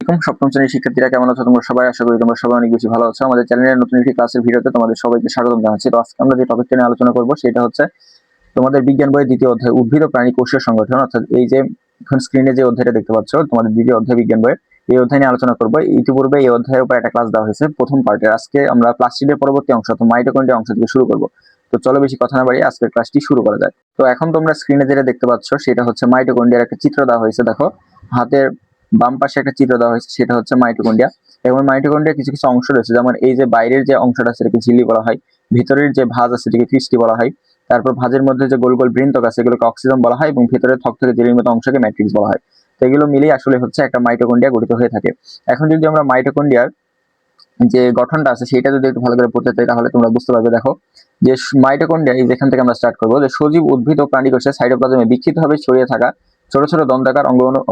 সপ্তম শ্রেণীর শিক্ষার্থীরা কেমন আছো তোমরা সবাই? আশা করি তোমরা সবাই অনেক বেশি ভালো আছো। আমাদের চ্যানেলের নতুন একটি ক্লাসের ভিডিওতে তোমাদের সবাইকে স্বাগতম জানাচ্ছি। তো আজকে আমরা যে টপিকটা নিয়ে আলোচনা করব সেটা হচ্ছে তোমাদের বিজ্ঞান বইয়ের দ্বিতীয় অধ্যায় উদ্ভিদ ও প্রাণী কোষীয় সংগঠন। অর্থাৎ এই যে এখন স্ক্রিনে যে অধ্যায়টা দেখতে পাচ্ছ তোমাদের দ্বিতীয় অধ্যায় বিজ্ঞান বইয়ের, এই অধ্যায় নিয়ে আলোচনা করবো। ইতিপূর্বে এই অধ্যায়ের উপর একটা ক্লাস দেওয়া হয়েছে প্রথম পার্টে। আজকে আমরা প্লাস্টিডের পরবর্তী অংশ অর্থাৎ মাইটোকন্ড্রিয়া অংশ থেকে শুরু করবো। তো চলো বেশি কথা না বাড়িয়ে আজকের ক্লাসটি শুরু করা যায়। তো এখন তোমরা স্ক্রিনে যেটা দেখতে পাচ্ছ সেটা হচ্ছে মাইটোকন্ড্রিয়ার একটা চিত্র দেওয়া হয়েছে। দেখো হাতের বাম পাশে একটা চিত্র দেওয়া হয়েছে, সেটা হচ্ছে মাইটোকন্ড্রিয়া। এবং মাইটোকন্ড্রিয়ার কিছু কিছু অংশ রয়েছে, যেমন এই যে বাইরের যে অংশটা সেটাকে ঝিল্লি বলা হয়, ভিতরের যে ভাঁজ আছে সেটাকে ক্রিস্টি বলা হয়, তারপর ভাঁজের মধ্যে যে গোল গোল বৃন্তক আছে এগুলোকে অক্সিজম বলা হয়, এবং ভেতরে থক থেকে জেলির মতো অংশকে ম্যাট্রিক্স বলা হয়। তো এগুলো মিলেই আসলে হচ্ছে একটা মাইটোকন্ড্রিয়া গঠিত হয়ে থাকে। এখন যদি আমরা মাইটোকন্ড্রিয়ার যে গঠনটা আছে সেটা যদি একটু ভালো করে পড়তে চাই তাহলে তোমরা বুঝতে পারবে। দেখো যে মাইটোকন্ড্রিয়া, এই যেখান থেকে আমরা স্টার্ট করবো, যে সজীব উদ্ভিদ ও প্রাণী কোষে সাইটোপ্লাজমে বিক্ষিপ্তভাবে ছড়িয়ে থাকা ছোট ছোট দন্তাকার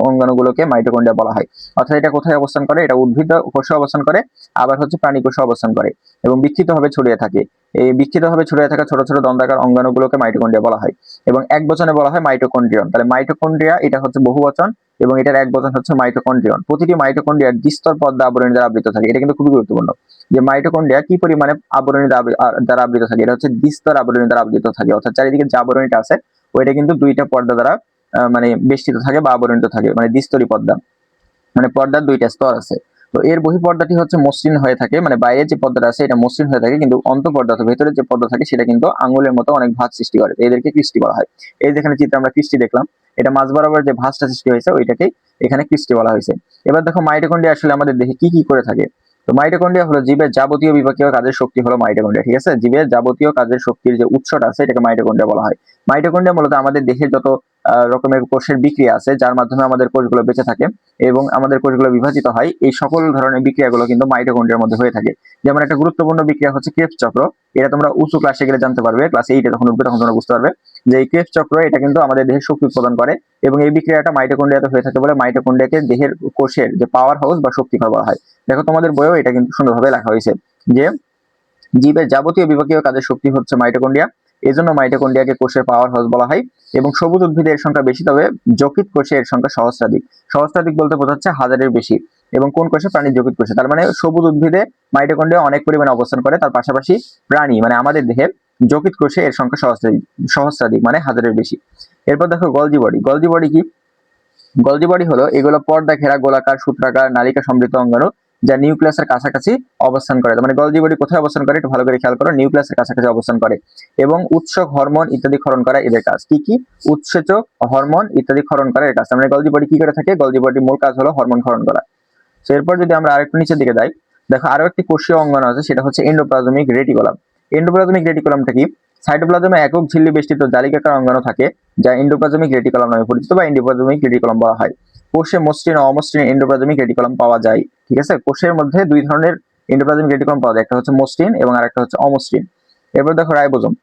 অঙ্গাণুগুলোকে মাইটোকন্ড্রিয়া বলা হয়। অর্থাৎ এটা কোথায় অবস্থান করে? এটা উদ্ভিদ কোষে অবস্থান করে, আবার হচ্ছে প্রাণী কোষে অবস্থান করে এবং বিক্ষিপ্তভাবে ছড়িয়ে থাকে। এই বিক্ষিপ্তভাবে ছড়িয়ে থাকা ছোট ছোট দন্তাকার অঙ্গাণুগুলোকে মাইটোকন্ড্রিয়া বলা হয় এবং এক বচনে বলা হয় মাইটোকন্ড্রিয়ন। তাহলে মাইটোকন্ড্রিয়া এটা হচ্ছে বহু বচন এবং এটার এক বচন হচ্ছে মাইটোকন্ড্রিয়ন। প্রতিটি মাইটোকন্ড্রিয়ার দ্বিস্তর পর্দা আবরণী দ্বারা আবৃত থাকে। এটা কিন্তু খুবই গুরুত্বপূর্ণ যে মাইটোকন্ড্রিয়া কি পরিমাণে আবরণী দ্বারা আবৃত থাকে। এটা হচ্ছে দ্বিস্তর আবরণী দ্বারা আবৃত থাকে, অর্থাৎ চারিদিকে যে আবরণীটা আছে ওইটা কিন্তু দুইটা পর্দা দ্বারা মানে বেষ্টিত থাকে বা আবরণিত থাকে, মানে দ্বিস্তরী পর্দা, মানে পর্দার দুইটা স্তর আছে। তো এর বহিঃপর্দাটি হচ্ছে মসৃণ হয়ে থাকে, মানে বাইরের যে পর্দাটা আছে এটা মসৃণ হয়ে থাকে, কিন্তু অন্তঃপর্দা অর্থাৎ ভেতরের যে পর্দা থাকে সেটা কিন্তু আঙুলের মতো অনেক ভাঁজ সৃষ্টি করে। এদেরকে ক্রিস্টি বলা হয়। এই যেখানে চিত্রে আমরা ক্রিস্টি দেখলাম, এটা মাঝ বরাবর যে ভাঁজটা সৃষ্টি হয়েছে ওইটাকেই এখানে ক্রিস্টি বলা হয়েছে। এবার দেখো মাইটোকন্ড্রিয়া আসলে আমাদের দেহে কি কি করে থাকে। তো মাইটোকন্ড্রিয়া হলো জীবের যাবতীয় বিপাকীয় কাজের শক্তি হলো মাইটোকন্ড্রিয়া, ঠিক আছে? জীবের যাবতীয় কাজের শক্তির যে উৎসটা আছে এটাকে মাইটোকন্ড্রিয়া বলা হয়। মাইটোকন্ড্রিয়া মূলত আমাদের দেহের যত রকমের কোষের বিক্রিয়া আছে যার মাধ্যমে আমাদের কোষগুলো বেঁচে থাকে এবং আমাদের কোষগুলো বিভাজিত হয়, এই সকল ধরনের বিক্রিয়াগুলো কিন্তু মাইটোকন্ড্রিয়ার মধ্যে হয়ে থাকে। যেমন একটা গুরুত্বপূর্ণ বিক্রিয়া হচ্ছে ক্রেবস চক্র। এটা তোমরা উঁচু ক্লাসে গেলে জানতে পারবে, ক্লাস 8 যখন উঠবে তখন তোমরা বুঝতে পারবে যে এই ক্রেবস চক্র এটা কিন্তু আমাদের দেহের শক্তি উৎপাদন করে এবং এই বিক্রিয়াটা মাইটোকন্ড্রিয়াতে হয়ে থাকে বলে মাইটোকন্ড্রিয়াকে দেহের কোষের যে পাওয়ার হাউস বা শক্তি ঘর বলা হয়। দেখো তোমাদের বইয়েও এটা কিন্তু সুন্দরভাবে লেখা হয়েছে যে জীবের যাবতীয় বিপাকীয় কাজের শক্তি হচ্ছে মাইটোকন্ড্রিয়া, এজন্য মাইটোকন্ড্রিয়াকে কোষের পাওয়ার হাউস বলা হয়। এবং সবুজ উদ্ভিদের এর সংখ্যা বেশি, তবে যকৃৎ কোষে এর সংখ্যা সহস্রাধিক। সহস্রাধিক বলতে বোঝাচ্ছে হাজারের বেশি। এবং কোন কোষে? প্রাণীর যকৃৎ কোষে। তার মানে সবুজ উদ্ভিদে মাইটোকন্ড্রিয়া অনেক পরিমাণে অবস্থান করে, তার পাশাপাশি প্রাণী মানে আমাদের দেহের যকৃৎ কোষে এর সংখ্যা সহস্রাধিক, সহস্রাধিক মানে হাজারের বেশি। এরপর দেখো গলজি বডি। গলজি বডি কি? গলজি বডি হলো এগুলো পর্দা ঘেরা গোলাকার সূত্রাকার নালিকা সমৃদ্ধ অঙ্গাণু যা নিউক্লিয়াসের কাছাকাছি অবস্থান করে। মানে গলজি বডি কোথায় অবস্থান করে একটু ভালো করে খেয়াল করো, নিউক্লিয়াসের কাছাকাছি অবস্থান করে। এবং উৎসক হরমোন ইত্যাদি ক্ষরণ করা এদের কাজ। কি কি? উৎসেচক হরমোন ইত্যাদি ক্ষরণ করা এর কাজ। মানে গলজি বডি কি করে থাকে? গলজি বডির মূল কাজ হলো হরমোন ক্ষরণ করা। তো এরপর যদি আমরা আরেকটু নিচের দিকে যাই, দেখো আরো একটি কোষীয় অঙ্গাণু আছে, সেটা হচ্ছে এন্ডোপ্লাজমিক রেটিকুলাম। এন্ডোপ্লাজমিক রেটিকুলামটা কি? সাইটোপ্লাজমে একক ঝিল্লি বেষ্টিত জালিকাকার অঙ্গাণু থাকে যা এন্ডোপ্লাজমিক রেটিকুলাম নামে পরিচিত বা এন্ডোপ্লাজমিক রেটিকুলাম বলা হয়। কোষে মসৃণ ও অমসৃণ এন্ডোপ্লাজমিক রেটিকুলাম পাওয়া যায়, ঠিক আছে? কোষের মধ্যে দুই ধরনের এন্ডোপ্লাজমিক রেটিকুলাম পাওয়া যায়, একটা হচ্ছে মসৃণ এবং আরেকটা হচ্ছে অমসৃণ। এরপর দেখো রাইবোজোম।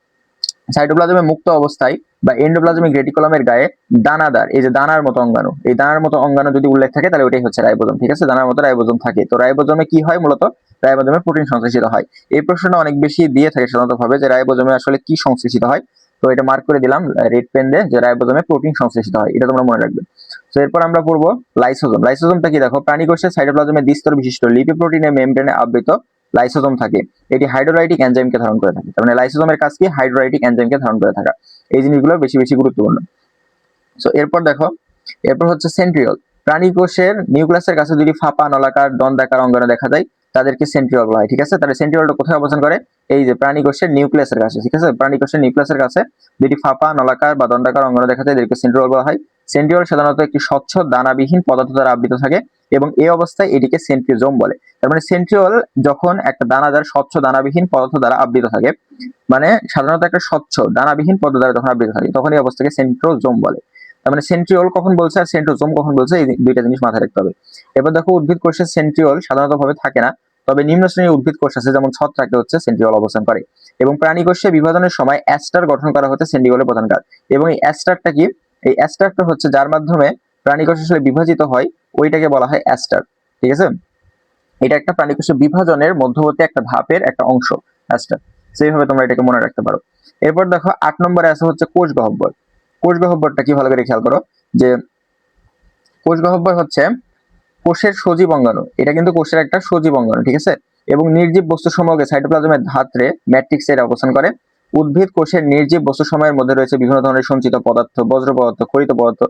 সাইটোপ্লাজমে মুক্ত অবস্থায় বা এন্ডোপ্লাজমিক রেটিকুলামের গায়ে দানাদার, এই যে দানার মতো অঙ্গাণু, এই দানার মতো অঙ্গাণু যদি উল্লেখ থাকে তাহলে ওটাই হচ্ছে রাইবোজোম, ঠিক আছে? দানার মতো রাইবোজোম থাকে। তো রাইবোজোমে কি হয়? মূলত রাইবোজোমে প্রোটিন সংশ্লেষিত হয়। এই প্রশ্নটা অনেক বেশি দিয়ে থাকে সাধারণত ভাবে যে রাইবোজোমে আসলে কি সংশ্লেষিত হয়। তো এটা মার্ক করে দিলাম রেড পেন দিয়ে যে রাইবোজোমে প্রোটিন সংশ্লেষিত হয়, এটা তোমরা মনে রাখবে। তো এরপর আমরা পড়বো লাইসোজোম। লাইসোজোমটা কি? দেখো প্রাণী কোষের সাইটোপ্লাজমে দ্বিস্তর বিশিষ্ট লিপিপ্রোটিনের মেমব্রেনে আবৃত লাইসোজোম থাকে। এটি হাইড্রোলাইটিক এনজাইমকে ধারণ করে থাকে। তার মানে লাইসোজোমের কাজ কি? হাইড্রোলাইটিক এনজাইমকে ধারণ করে থাকা। এই জিনিসগুলো বেশি বেশি গুরুত্বপূর্ণ। সো এরপর দেখো, এরপর হচ্ছে সেন্ট্রিওল। প্রাণী কোষের নিউক্লিয়াসের কাছে দুটি ফাঁপা নলাকার দন্তাকার অঙ্গাণু দেখা যায়, তাদেরকে সেন্ট্রিওল বলা হয়, ঠিক আছে? তাহলে সেন্ট্রিওলটা কোথায় অবস্থান করে? এই যে প্রাণী কোষের নিউক্লিয়াসের কাছে, ঠিক আছে? প্রাণী কোষের নিউক্লিয়াসের কাছে দুটি ফাঁপা নলাকার বা দন্তাকার অঙ্গাণু দেখা যায়, এদেরকে সেন্ট্রিওল বলা হয়। সেন্ট্রিওল সাধারণত একটি স্বচ্ছ দানাবিহীন পদার্থ দ্বারা আবৃত থাকে এবং এই অবস্থায় এটিকে সেন্ট্রিওজোম বলে। তার মানে সেন্ট্রিওল যখন একটা দানাদার স্বচ্ছ দানাবিহীন পদার্থ দ্বারা আবৃত থাকে, মানে সাধারণত একটা স্বচ্ছ দানাবিহীন পদার্থ দ্বারা যখন আবৃত থাকে তখন এই অবস্থাকে সেন্ট্রোজোম বলে। তার মানে সেন্ট্রিওল কখন বলছে আর সেন্ট্রোজোম কখন বলছে, এই দুইটা জিনিস মাথায় রাখতে হবে। এবার দেখো উদ্ভিদ কোষে সেন্ট্রিওল সাধারণত ভাবে থাকে না, তবে নিম্ন শ্রেণীর উদ্ভিদ কোষ আছে যেমন ছত্রাকে হচ্ছে সেন্ট্রিওল অবস্থান করে। এবং প্রাণী কোষে বিভাজনের সময় অ্যাস্টার গঠন করা হচ্ছে সেন্ট্রিওলের প্রধান কাজ। এবং এই অ্যাস্টারটা কি? এই অ্যাস্টারটা হচ্ছে যার মাধ্যমে প্রাণী কোষ আসলে বিভাজিত হয়, ওইটাকে বলা হয় অ্যাস্টার, ঠিক আছে? এটা একটা প্রাণী কোষের বিভাজনের মধ্যবর্তী একটা ধাপের একটা অংশ অ্যাস্টার। সেইভাবে তোমরা এটাকে মনে রাখতে পারো। এরপর দেখো 8 নম্বরে আছে হচ্ছে কোষ গহ্বর। কোষ গহ্বরটা কি? ভালো করে খেয়াল করো যে কোষ গহ্বর হচ্ছে কোষের সজীব অঙ্গাণু, এটা কিন্তু কোষের একটা সজীব অঙ্গাণু, ঠিক আছে। এবং নির্জীব বস্তু সমূহকে সাইটোপ্লাজমের ধাত্রে ম্যাট্রিক্সে এর অবস্থান করে। উদ্ভিদ কোষের নির্জীব বস্তু সমূহের মধ্যে রয়েছে বিভিন্ন ধরনের সঞ্চিত পদার্থ, বজ্র পদার্থ, খরিত পদার্থ।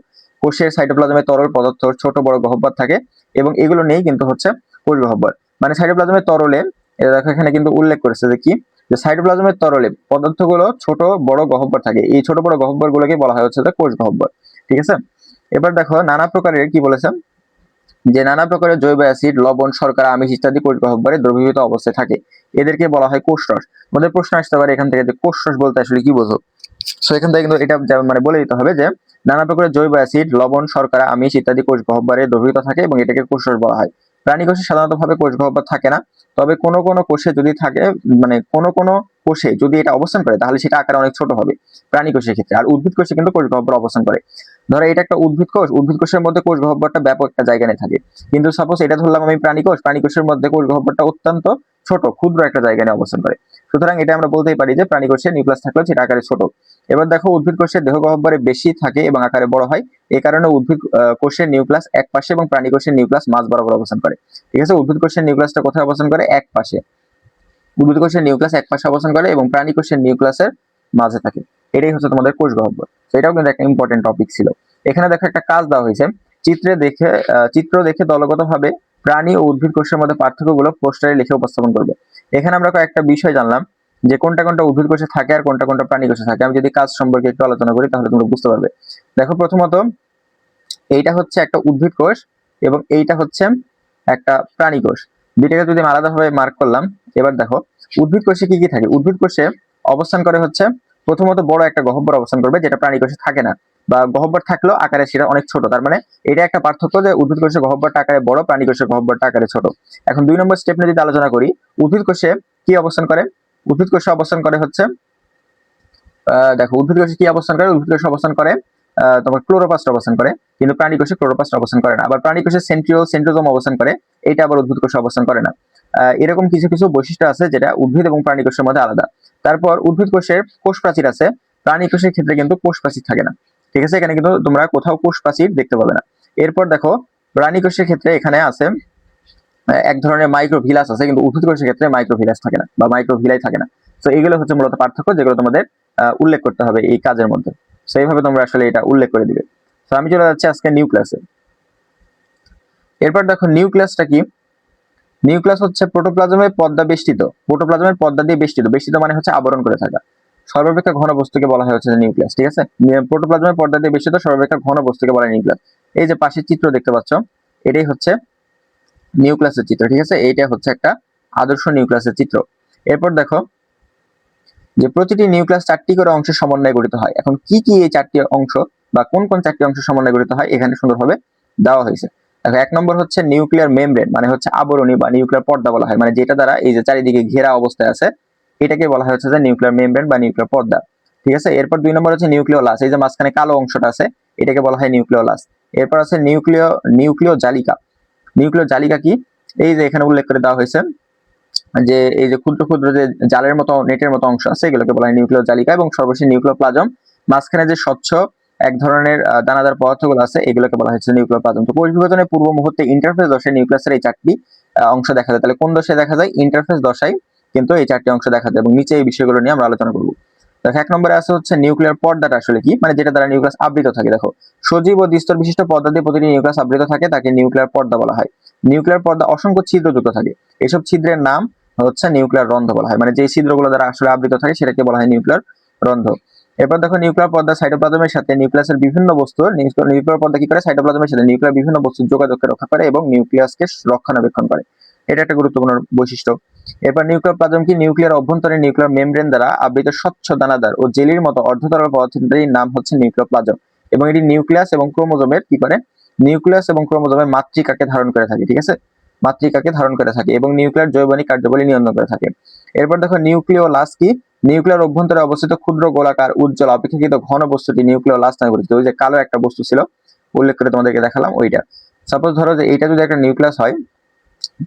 কোষের সাইটোপ্লাজমে তরল পদার্থ, ছোট বড় গহ্বর থাকে এবং এগুলো নিয়েই কিন্তু হচ্ছে কোষ গহ্বর। মানে সাইটোপ্লাজমের তরলে, এটা দেখো এখানে কিন্তু উল্লেখ করেছে যে কি, যে সাইটোপ্লাজমের তরলে পদার্থগুলো ছোট বড় গহ্বর থাকে, এই ছোট বড় গহ্বর গুলোকে বলা হয় হচ্ছে যে কোষ গহ্বর, ঠিক আছে। এবার দেখো নানা প্রকারের কি বলেছে, যে নানা প্রকারের জৈব অ্যাসিড, লবণ, শর্করা, আমিষ ইত্যাদি কোষ গহ্বরে দ্রবীভূত অবস্থায় থাকে, এদেরকে বলা হয় কোষরস। আমাদের প্রশ্ন আসতে পারে এখান থেকে যে কোষরস বলতে আসলে কি বোঝো। সো এখান থেকে কিন্তু এটা মানে বলে দিতে হবে যে নানা প্রকারের জৈব অ্যাসিড, লবণ, শর্করা, আমিষ ইত্যাদি কোষ গহ্বরে দ্রবীভূত থাকে এবং এটাকে কোষরস বলা হয়। প্রাণী কোষে সাধারণত ভাবে কোষ গহ্বর থাকে না, তবে কোনো কোনো কোষে যদি থাকে, মানে কোনো কোনো কোষে যদি এটা অবস্থান করে তাহলে সেটা আকারে অনেক ছোট হবে প্রাণী কোষের ক্ষেত্রে। আর উদ্ভিদ কোষে কিন্তু কোষ গহ্বর অবস্থান করে। ধরো এটা একটা উদ্ভিদ কোষ, উদ্ভিদ কোষের মধ্যে কোষ গহ্বরটা ব্যাপক একটা জায়গা নিয়ে থাকে। কিন্তু সাপোজ এটা ধরলাম আমি প্রাণী কোষ, প্রাণী কোষের মধ্যে কোষ গহ্বরটা অত্যন্ত ছোট, ক্ষুদ্র একটা জায়গা নিয়ে অবস্থান করে। সুতরাং এটা আমরা বলতেই পারি যে প্রাণী কোষে নিউক্লিয়াস থাকলেও সেটা আকারে ছোট। এবার দেখো উদ্ভিদ কোষের দেহ গহ্বরে বেশি থাকে এবং আকারে বড় হয়। এই কারণে উদ্ভিদ কোষের নিউক্লিয়াস এক পাশে এবং প্রাণী কোষের নিউক্লিয়াস মাঝ বরাবর অবস্থান করে, ঠিক আছে। উদ্ভিদ কোষের নিউক্লিয়াসটা কোথায় অবস্থান করে? এক পাশে। উদ্ভিদ কোষের নিউক্লিয়াস এক পাশে অবস্থান করে এবং প্রাণী কোষের নিউক্লিয়াসের মাঝে থাকে। এটাই হচ্ছে তোমাদের কোষ গহ্বর। তো এটাও কিন্তু একটা ইম্পর্টেন্ট টপিক ছিল। এখানে দেখো একটা কাজ দেওয়া হয়েছে, চিত্র দেখে দলগতভাবে প্রাণী ও উদ্ভিদ কোষের মধ্যে পার্থক্যগুলো পোস্টারে লিখে উপস্থাপন করবে। এখানে আমরা কয়েকটা বিষয় জানলাম যে কোনটা কোনটা উদ্ভিদ কোষে থাকে আর কোনটা কোনটা প্রাণী কোষে থাকে। আমি যদি কাজ সম্পর্কে একটু আলোচনা করি তাহলে তোমরা বুঝতে পারবে। দেখো প্রথমত এইটা হচ্ছে একটা উদ্ভিদ কোষ এবং এইটা হচ্ছে একটা প্রাণী কোষ। দুইটাকে যদি আমি আলাদাভাবে মার্ক করলাম, এবার দেখো উদ্ভিদ কোষে কি কি থাকে। উদ্ভিদ কোষে অবস্থান করে হচ্ছে প্রথমত বড় একটা গহ্বর অবস্থান করবে, যেটা প্রাণী কোষে থাকে না, বা গহ্বর থাকলেও আকারে সেটা অনেক ছোট। তার মানে এটা একটা পার্থক্য যে উদ্ভিদ কোষের গহ্বরটা আকারে বড়, প্রাণী কোষের গহ্বরটা আকারে ছোট। এখন 2 নম্বর স্টেপ নিয়ে যদি আলোচনা করি, উদ্ভিদ কোষে কি অবস্থান করে? উদ্ভিদ কোষে অবস্থান করে হচ্ছে দেখো উদ্ভিদ কোষে কি অবস্থান করে? উদ্ভিদ কোষে অবস্থান করে তোমার ক্লোরোপ্লাস্ট অবস্থান করে, কিন্তু প্রাণী কোষে ক্লোরোপ্লাস্ট অবস্থান করে না। আবার প্রাণী কোষে সেন্ট্রিওজোম অবস্থান করে, এটা আবার উদ্ভিদ কোষে অবস্থান করে না। এরকম কিছু কিছু বৈশিষ্ট্য আছে যেটা উদ্ভিদ এবং প্রাণী কোষের মধ্যে আলাদা। তারপর উদ্ভিদ কোষের কোষ প্রাচীর আছে, প্রাণী কোষের ক্ষেত্রে কিন্তু কোষ প্রাচীর থাকে না, ঠিক আছে। এখানে কিন্তু তোমরা কোথাও কোষ প্রাচীর দেখতে পাবে না। এরপর দেখো প্রাণী কোষের ক্ষেত্রে এখানে আছে এক ধরনের মাইক্রোভিলাস আছে, কিন্তু উদ্ভিদ কোষের ক্ষেত্রে মাইক্রোভিলাস থাকে না বা মাইক্রোভিলাই থাকে না। তো এগুলো হচ্ছে মূলত পার্থক্য যেগুলো তোমাদের উল্লেখ করতে হবে এই কাজের মধ্যে। তো এইভাবে তোমরা আসলে এটা উল্লেখ করে দিবে। তো আমি চলে যাচ্ছি আজকে নিউক্লিয়াসে। এরপর দেখো নিউক্লিয়াসটা কি। নিউক্লিয়াস হচ্ছে প্রোটোপ্লাজমের পর্দা বেষ্টিত, প্রোটোপ্লাজমের পর্দা দিয়ে বেষ্টিত, বেষ্টিত মানে হচ্ছে আবরণ করে থাকা সর্বাপেক্ষা ঘন বস্তুকে বলা হয় হচ্ছে নিউক্লিয়াস, ঠিক আছে। প্রোটোপ্লাজমের পর্দা দিয়ে বেষ্টিত সর্বাপেক্ষা ঘন বস্তুকে বলা হয় নিউক্লিয়াস। এই যে পাশের চিত্র দেখতে পাচ্ছ, এটাই হচ্ছে নিউক্লিয়াসের চিত্র, ঠিক আছে। এইটা হচ্ছে একটা আদর্শ নিউক্লিয়াসের চিত্র। এরপর দেখো যে প্রতিটি নিউক্লিয়াস 4টি করে অংশের সমন্বয়ে গঠিত হয়। এখন কি কি এই 4টি অংশ বা কোন কোন 4টি অংশ সমন্বয়ে গঠিত হয় এখানে সুন্দরভাবে দেওয়া হয়েছে। দেখো 1 নম্বর হচ্ছে নিউক্লিয়ার মেমব্রেন, মানে হচ্ছে আবরণী বা নিউক্লিয়ার পর্দা বলা হয়, মানে যেটা দ্বারা এই যে চারিদিকে ঘেরা অবস্থায় আছে এটাকে বলা হচ্ছে যে নিউক্লিয়ার মেমব্রেন বা নিউক্লিয়ার পর্দা, ঠিক আছে। এরপর 2 নম্বর হচ্ছে নিউক্লিওলাস, এই যে মাঝখানে কালো অংশটা আছে এটাকে বলা হয় নিউক্লিওলাস। এরপর আছে নিউক্লিয় জালিকা। নিউক্লিয় জালিকা কি? এই যে এখানে উল্লেখ করে দেওয়া হয়েছে যে এই যে ক্ষুদ্র ক্ষুদ্র যে জালের মতো নেটের মতো অংশ আছে এগুলোকে বলা হয় নিউক্লিয় জালিকা। এবং সর্বশেষ নিউক্লিওপ্লাজম, মাঝখানে যে স্বচ্ছ এক ধরনের দানাদার পদার্থগুলো আছে এগুলোকে বলা হচ্ছে নিউক্লিওপ্লাজম। তো কোষ বিভাজনের পূর্ব মুহূর্তে ইন্টারফেস দশায় নিউক্লিয়াসের এই 4টি অংশ দেখা যায়। তাহলে কোন দশায় দেখা যায়? ইন্টারফেস দশায় কিন্তু এই 4টি অংশ দেখা যায় এবং নিচে এই বিষয়গুলো নিয়ে আমরা আলোচনা করব। দেখো 1 নম্বরে আছে হচ্ছে নিউক্লিয়ার পর্দাটা আসলে কি, মানে যেটা দ্বারা নিউক্লিয়াস আবৃত থাকে। দেখো সজীব ও দ্বিস্তর বিশিষ্ট পর্দা দিয়ে প্রতিটি নিউক্লিয়াস আবৃত থাকে, তাকে নিউক্লিয়ার পর্দা বলা হয়। নিউক্লিয়ার পর্দা অসংখ্য ছিদ্রযুক্ত থাকে, এসব ছিদ্রের নাম হচ্ছে নিউক্লিয়ার রন্ধ্র বলা হয়, মানে যে ছিদ্রগুলো দ্বারা আসলে আবৃত থাকে সেটাকে বলা হয় নিউক্লিয়ার রন্ধ্র। এরপর দেখো নিউক্লিয়ার পর্দা সাইটোপ্লাজমের সাথে নিউক্লিয়াসের বিভিন্ন বস্তুর, নিউক্লিয়ার পর্দা কি করে? সাইটোপ্লাজমের সাথে নিউক্লিয়ার বিভিন্ন বস্তুর যোগাযোগকে রক্ষা করে এবং নিউক্লিয়াসকে রক্ষণাবেক্ষণ করে, এটা একটা গুরুত্বপূর্ণ বৈশিষ্ট্য। এরপর নিউক্লিয়ার প্লাজম কি? নিউক্লিয়ার অভ্যন্তরে নিউক্লিয়ার মেমব্রেন দ্বারা আবৃত স্বচ্ছ দানাদার ও জেলির মতো অর্ধতরল পদার্থটির নাম হচ্ছে নিউক্লিয়ার প্লাজম। এবং এটি নিউক্লিয়াস এবং ক্রোমোজোমের কি করে? নিউক্লিয়াস এবং ক্রোমোজোমের মাতৃকাকে ধারণ করে থাকে, ঠিক আছে, মাতৃকাকে ধারণ করে থাকে এবং নিউক্লিয়ার জৈবনিক কার্যাবলী নিয়ন্ত্রণ করে থাকে। এরপর দেখো নিউক্লিওলাস কি? নিউক্লিয়ার অভ্যন্তরে অবস্থিত ক্ষুদ্র গোলাকার উজ্জ্বল অপেক্ষাকৃত ঘন বস্তুটি নিউক্লিওলাস নামে পরিচিত। ওই যে কালো একটা বস্তু ছিল উল্লেখ করে তোমাদেরকে দেখালাম ওইটা। সাপোজ ধরো যে এইটা যদি একটা নিউক্লিয়াস হয়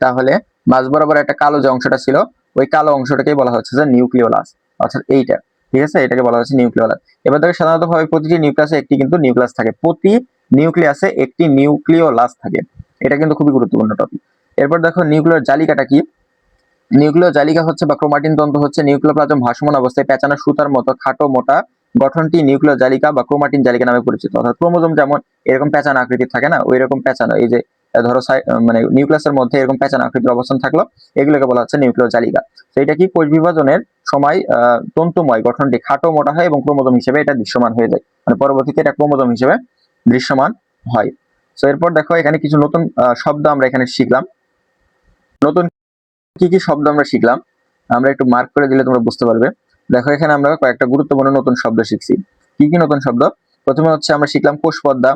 তাহলে মাঝ বরাবর একটা কালো যে অংশটা ছিল ওই কালো অংশটাকেই বলা হচ্ছে যে নিউক্লিওলাস, অর্থাৎ এইটা, ঠিক আছে, এটাকে বলা হচ্ছে নিউক্লিওলাস। এবার দেখো সাধারণত ভাবে প্রতিটি নিউক্লিয়াসে একটি কিন্তু নিউক্লিয়াস থাকে, প্রতি নিউক্লিয়াসে একটি নিউক্লিওলাস থাকে। এটা কিন্তু খুবই গুরুত্বপূর্ণ টপিক। এরপর দেখো নিউক্লিয়ার জালিকাটা কি। নিউক্লিয় জালিকা হচ্ছে বা ক্রোমাটিন তন্তু হচ্ছে নিউক্লিওপ্লাজম ভাসমান অবস্থায় পেঁচানো সুতার মতো খাটো মোটা গঠনটি নিউক্লিয় জালিকা বা ক্রোমাটিন জালিকা নামে পরিচিত। অর্থাৎ ক্রোমোজোম যেমন এরকম পেঁচানো আকৃতির থাকে না, ওই রকম পেঁচানো, এই যে ধরো মানে নিউক্লিয়াসের মধ্যে এরকম পেঁচানো আকৃতির অবস্থান থাকলো, এগুলোকে বলা হচ্ছে নিউক্লিয় জালিকা। তো এটা কি কোষ বিভাজনের সময় তন্তুময় গঠনটি খাটো মোটা হয় এবং ক্রোমোজোম হিসেবে এটা দৃশ্যমান হয়ে যায়, মানে পরবর্তীতে এটা ক্রোমোজোম হিসেবে দৃশ্যমান হয়। তো এরপর দেখো এখানে কিছু নতুন শব্দ আমরা এখানে শিখলাম। নতুন কি কি শব্দ আমরা শিখলাম আমরা একটু মার্ক করে দিলে তোমরা বুঝতে পারবে। দেখো এখানে আমরা কয়েকটা গুরুত্বপূর্ণ নতুন শব্দ শিখছি। কি কি নতুন শব্দ? প্রথমে হচ্ছে আমরা শিখলাম কোষ পর্দা,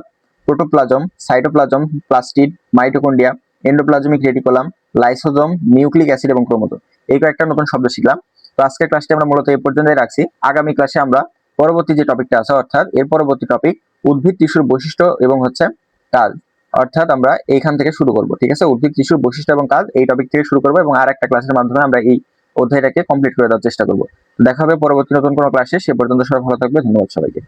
protoplasm, cytoplasm, plastid, mitochondria, endoplasmic reticulum, lysosome, nucleic acid এবং ক্রোমোজোম। এই কয়েকটা নতুন শব্দ শিখলাম। তো আজকের ক্লাসটি আমরা মূলত এই পর্যন্তই রাখছি। আগামী ক্লাসে আমরা পরবর্তী যে টপিকটা আছে, অর্থাৎ এর পরবর্তী টপিক উদ্ভিদ টিস্যুর বৈশিষ্ট্য এবং হচ্ছে কাজ, অর্থাৎ আমরা এইখান থেকে শুরু করব। ঠিক আছে, উদ্ভিদ টিস্যুর বৈশিষ্ট্য এবং কাজ এই টপিক থেকে শুরু করব এবং আর একটা ক্লাসের মাধ্যমে আমরা এই অধ্যায়টাকে কমপ্লিট করে দেওয়ার চেষ্টা করব। দেখা হবে পরবর্তী নতুন কোনো ক্লাসে। সে পর্যন্ত সবাই ভালো থাকবে। ধন্যবাদ সবাইকে।